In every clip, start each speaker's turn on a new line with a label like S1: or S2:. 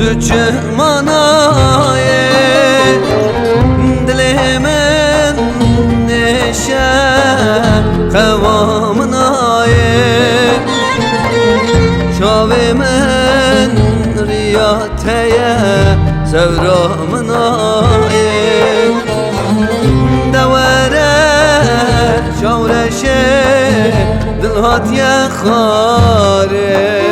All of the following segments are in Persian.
S1: تو چمانای دل من نشه قوامنای چاو من ریاته سورامنای دوره شورشه دل هاتی خاره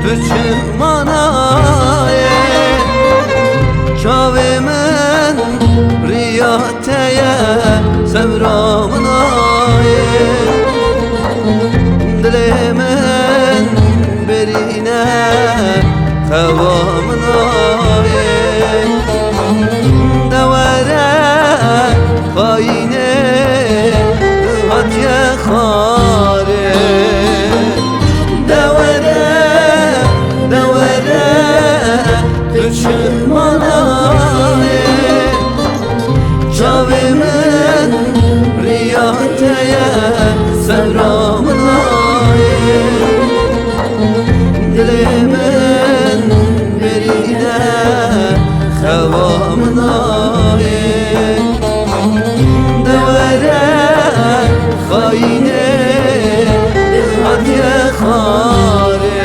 S1: تو چمانای چاو من ریاته سورامنای دل من برینه قوامنای دوره خاینه هاتی خاره تو چمانای چاو من ریاته سورامنای دل من برینه خوامنای دوره خاینه هاتی خاره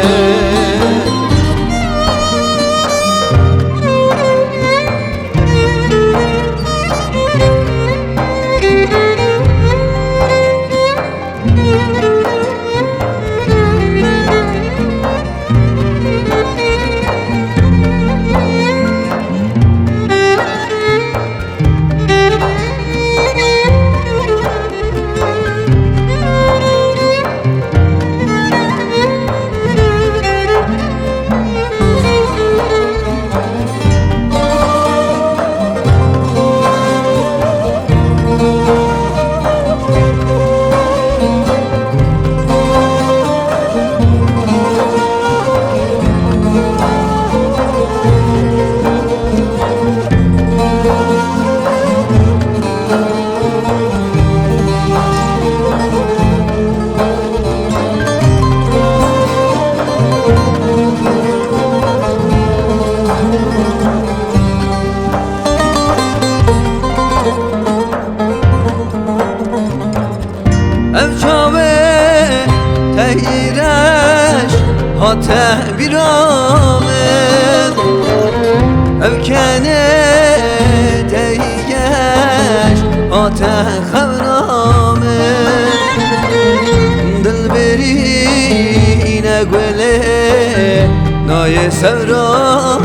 S1: تهیرش هاته بیرامد او کنه تهیرش هاته خبرامد دل بری نگوله نای سورامد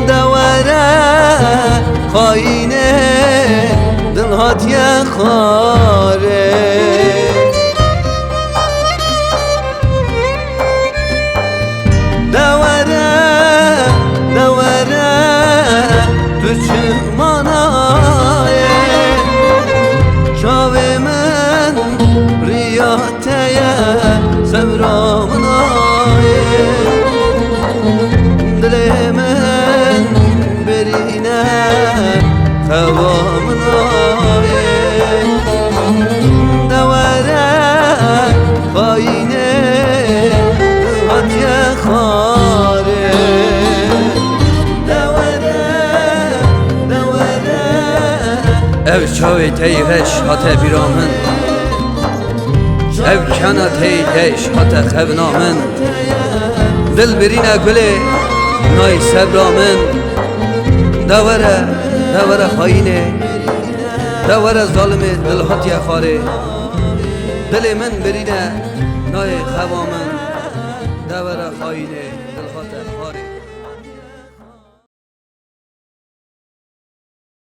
S1: دوره خاینه دل هاتی خاره تو چمانای چاو من ریاته سورامنای دل من برینه خوامنای دوره خاینه هاتی خاره او چاوی تیغش هاته بیرامن او کنا تیغش هاته خبنامن دل برینه گله نای سبرامن دوره خاینه دوره ظالم دل هاتی خاره دل من برینه نای خوامن دوره خاینه